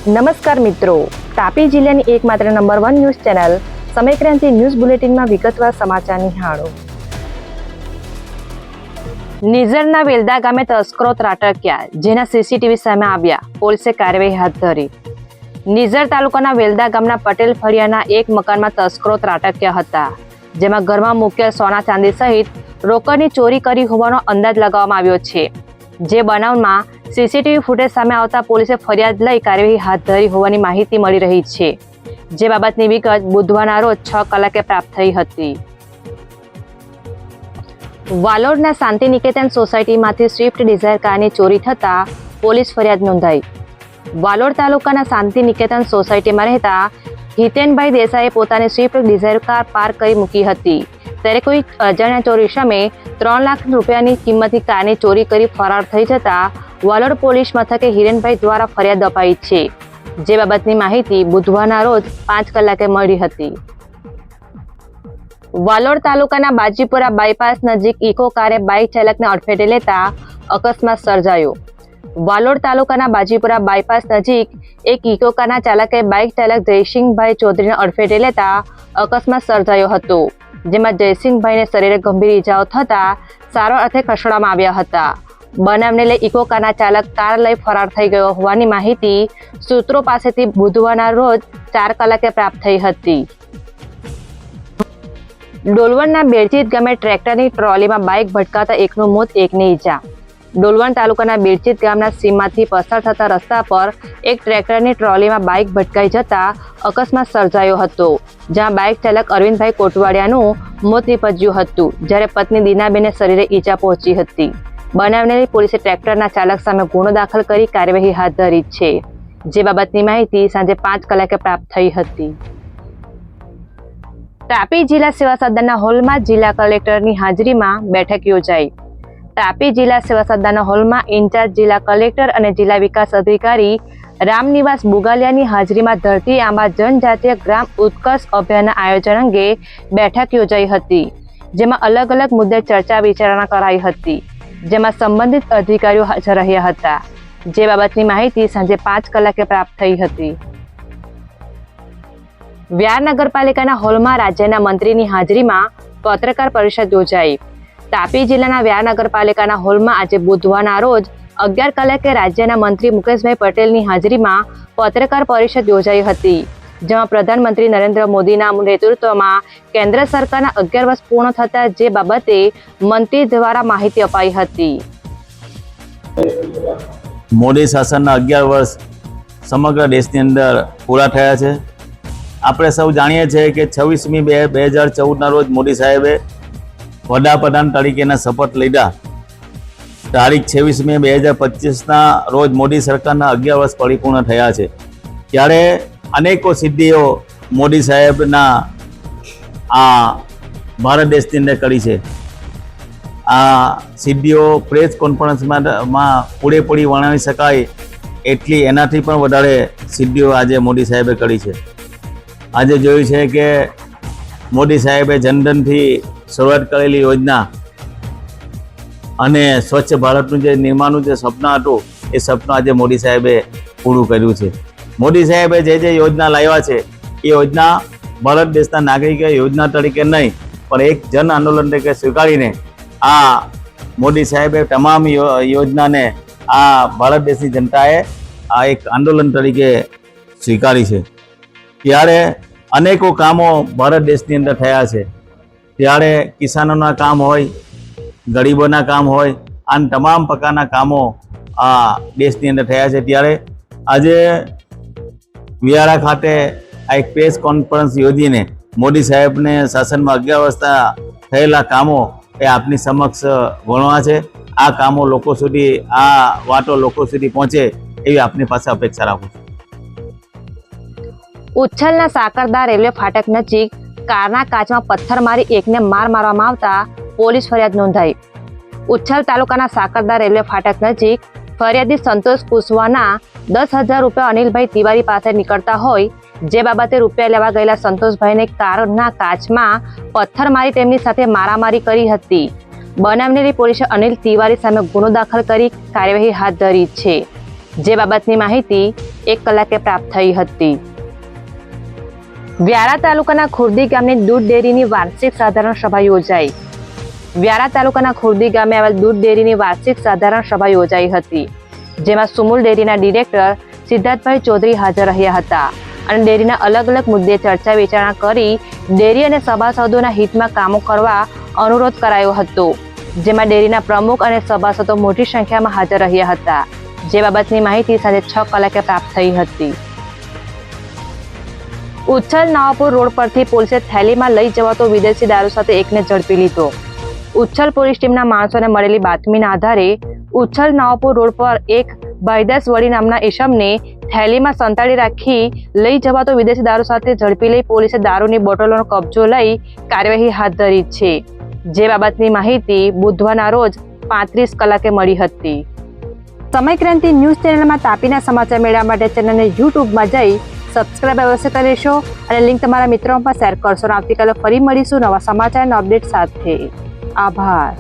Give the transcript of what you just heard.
નમસ્કાર મિત્રો, તાપી જિલ્લાની એકમાત્ર number 1 news channel Samaykranti news બુલેટિનમાં વિગતવાર સમાચાર નિહાળો. નિઝરના વેલદા ગામે તસ્કરો ત્રાટક્યા, જેના સીસીટીવી સામે આવ્યા. પોલીસે કાર્યવાહી હાથ ધરી. નિઝર તાલુકાના વેલદા ગામના પટેલ ફળિયાના એક મકાનમાં તસ્કરો ત્રાટક્યા હતા, જેમાં ઘરમાં મુકેલ સોના ચાંદી સહિત રોકડની ચોરી કરી હોવાનો અંદાજ લગાવવામાં આવ્યો છે. જે બનાવમાં સીસીટીવી ફૂટેજ સામે આવતા પોલીસે ફરિયાદ લઈ કાર્યવાહી હાથ ધરી હોવાની માહિતી મળી રહી છે. જે બાબતની વિગત બુધવારના રોજ 6 કલાકે પ્રાપ્ત થઈ હતી. વાલોડના શાંતિ નિકેતન સોસાયટીમાંથી સ્વિફ્ટ ડિઝાયર કારની ચોરી થતા પોલીસ ફરિયાદ નોંધાઈ. વાલોડ તાલુકાના શાંતિ નિકેતન સોસાયટીમાં રહેતા હિતેનભાઈ દેસાઈએ પોતાની સ્વિફ્ટ ડિઝાયર કાર પાર્ક કરી મૂકી હતી, ત્યારે કોઈ અજાણ્યા ચોર ઇસમે 3 લાખ રૂપિયાની કિંમતની કારની ચોરી કરી ફરાર થઈ જતા વાલોડ પોલીસ મથકે હિરેનભાઈ દ્વારા ફરિયાદ અપાઈ છે. જે બાબતની માહિતી બુધવારના રોજ 5 કલાકે મળી હતી. વાલોડ તાલુકાના બાજીપુરા બાયપાસ નજીક ઇકો કારે બાઇક ચાલકને અડફેટે લેતા અકસ્માત સર્જાયો. વાલોડ તાલુકાના બાજીપુરા બાયપાસ નજીક એક ઇકો કારના ચાલકે બાઇક ચાલક જયસિંહભાઈ ચૌધરીને અડફેટે લેતા અકસ્માત સર્જાયો હતો, જેમાં જયસિંહભાઈને શરીરે ગંભીર ઇજાઓ થતા સારવાર અર્થે ખસેડવામાં આવ્યા હતા. બનાવને લઈ ઇકો કારના ચાલક કાર લઈ ફરાર થઈ ગયો હોવાની માહિતી સૂત્રો પાસેથી બુધવારના રોજ 4 કલાકે પ્રાપ્ત થઈ હતી. ડોલવણના બેરચીત ગામે ટ્રેક્ટરની ટ્રોલીમાં બાઇક ભટકાતા એકનું મોત, એકની ઈજા. ડોલવણ તાલુકાના બેરચીત ગામના સીમમાંથી પસાર થતા રસ્તા પર એક ટ્રેક્ટરની ટ્રોલીમાં બાઇક ભટકાઈ જતા અકસ્માત સર્જાયો હતો, જ્યાં બાઇક ચાલક અરવિંદભાઈ કોટવાડિયાનું મોત નીપજ્યું હતું, જ્યારે પત્ની દીનાબેનને શરીરે ઈજા પહોંચી હતી. બનાવને પોલીસે ટ્રેક્ટરના ચાલક સામે ગુનો દાખલ કરી કાર્યવાહી હાથ ધરી છે. જે બાબતની માહિતી સાંજે 5 કલાકે પ્રાપ્ત થઈ હતી. તાપી જિલ્લા સેવા સદનના હોલમાં જિલ્લા કલેક્ટરની હાજરીમાં બેઠક યોજાઈ. તાપી જિલ્લા સેવા સદનના હોલમાં ઇન્ચાર્જ જિલ્લા કલેક્ટર અને જિલ્લા વિકાસ અધિકારી રામનિવાસ બુગાલિયાની હાજરીમાં ધરતી આંબા જનજાતીય ગ્રામ ઉત્કર્ષ અભિયાનના આયોજન અંગે બેઠક યોજાઈ હતી, જેમાં અલગ અલગ મુદ્દે ચર્ચા વિચારણા કરાઈ હતી, જેમાં સંબંધિત અધિકારીઓ હાજર રહ્યા હતા. જે બાબતની માહિતી સાંજે 5 કલાકે પ્રાપ્ત થઈ હતી. વ્યાર નગરપાલિકાના હોલમાં રાજ્યના મંત્રીની હાજરીમાં પત્રકાર પરિષદ યોજાઈ. તાપી જિલ્લાના વ્યાર નગરપાલિકાના હોલમાં આજે બુધવારના રોજ 11 કલાકે રાજ્યના મંત્રી મુકેશભાઈ પટેલની હાજરીમાં પત્રકાર પરિષદ યોજાઈ હતી, જેમાં પ્રધાનમંત્રી નરેન્દ્ર મોદીના નેતૃત્વમાં કેન્દ્ર સરકારના 11 વર્ષ પૂર્ણ થતા જે બાબતે મંત્રી દ્વારા માહિતી અપાઈ હતી. મોદી શાસનના 11 વર્ષ સમગ્ર દેશની અંદર પૂરા થયા છે. આપણે સૌ જાણીએ છીએ કે 26મી 2014ના રોજ મોદી સાહેબે વડાપ્રધાન તરીકેના શપથ લીધા. તારીખ 26 મે 2025ના રોજ મોદી સરકારના 11 વર્ષ પરિપૂર્ણ થયા છે. ત્યારે અનેકો સિદ્ધિઓ મોદી સાહેબના આ ભારત દેશની અંદર કરી છે. આ સિદ્ધિઓ પ્રેસ કોન્ફરન્સમાં પૂરેપૂરી વર્ણવી શકાય એટલી એનાથી પણ વધારે સિદ્ધિઓ આજે મોદી સાહેબે કરી છે. આજે જોયું છે કે મોદી સાહેબે જનધનથી શરૂઆત કરેલી યોજના અને સ્વચ્છ ભારતનું જે નિર્માણનું જે સપના હતું એ સપનું આજે મોદી સાહેબે પૂરું કર્યું છે. મોદી સાહેબે જે યોજના લાવ્યા છે એ યોજના ભારત દેશના નાગરિકે યોજના તરીકે નહીં પણ એક જન આંદોલન તરીકે સ્વીકારીને આ મોદી સાહેબે તમામ યોજનાને આ ભારત દેશની જનતાએ આ એક આંદોલન તરીકે સ્વીકારી છે. ત્યારે અનેકો કામો ભારત દેશની અંદર થયા છે. ત્યારે કિસાનોના કામ હોય, ગરીબોના કામ હોય, આ તમામ પ્રકારના કામો આ દેશની અંદર થયા છે. ત્યારે આજે વિયારા ખાતે આ એક પ્રેસ કોન્ફરન્સ યોજીને મોદી સાહેબને શાસનમાં 11 વર્ષના થયેલા કામો એ આપની સમક્ષ ગણવા છે. આ કામો લોકો સુધી, આ વાતો લોકો સુધી પહોંચે એવી આપની પાસે અપેક્ષા રાખું છું. ઉચ્છલના સાકરદા રેલવે ફાટક નજીક કારના કાચમાં પથ્થર મારી એકને માર મારવામાં આવતા પોલીસ ફરિયાદ નોંધાઈ. ઉચ્છલ તાલુકાના સાકરદા રેલવે ફાટક નજીક ફરિયાદી સંતોષ કુશવાના 10,000 રૂપિયા અનિલભાઈ તિવારી પાસે નીકળતા હોય, જે બાબતે રૂપિયા લેવા ગયેલા સંતોષભાઈને કારના કાચમાં પથ્થર મારી તેમની સાથે મારામારી કરી હતી. બનાવની પોલીસે અનિલ તિવારી સામે ગુનો દાખલ કરી કાર્યવાહી હાથ ધરી છે. જે બાબતની માહિતી 1 કલાકે પ્રાપ્ત થઈ હતી. વ્યારા તાલુકાના ખુર્દી ગામની દૂધ ડેરીની વાર્ષિક સાધારણ સભા યોજાઈ. વ્યારા તાલુકાના ખુર્દી ગામે આવેલ દૂધ ડેરીની વાર્ષિક સાધારણ સભા યોજાઈ હતી, જેમાં સુમુલ ડેરીના ડિરેક્ટર સિદ્ધાર્થભાઈ ચૌધરી હાજર રહ્યા હતા અને ડેરીના અલગ અલગ મુદ્દે ચર્ચા વિચારણા કરી ડેરી અને સભાસદોના હિતમાં કામો કરવા અનુરોધ કરાયો હતો, જેમાં ડેરીના પ્રમુખ અને સભાસદો મોટી સંખ્યામાં હાજર રહ્યા હતા. જે બાબતની માહિતી સાંજે 6 કલાકે પ્રાપ્ત થઈ હતી. ઉચ્છલ નવાપુર રોડ પરથી પોલીસે થેલીમાં લઈ જવાતો વિદેશી દારૂ સાથે એકને ઝડપી લીધો. ઉચ્છલ પોલીસ ટીમના માણસોને મળેલી બાતમીના આધારે ઉચ્છલ નવાપુર રોડ પર એક ભાઈદાસ વડી નામના ઈસમને થેલીમાં સંતાડી રાખી લઈ જવાતો વિદેશી દારૂ સાથે ઝડપી લઈ પોલીસે દારૂની બોટલોનો કબજો લઈ કાર્યવાહી હાથ ધરી છે. જે બાબતની માહિતી બુધવારના રોજ 35 કલાકે મળી હતી. સમય ક્રાંતિ ન્યૂઝ ચેનલમાં તાપીના સમાચાર મેળવવા માટે ચેનલને યુટ્યુબમાં જઈ સબસ્ક્રાઇબ અવશ્ય કરી લેશો અને લિંક તમારા મિત્રોમાં શેર કરશો. આવતીકાલે ફરી મળીશું નવા સમાચારના અપડેટ સાથે. આભાર.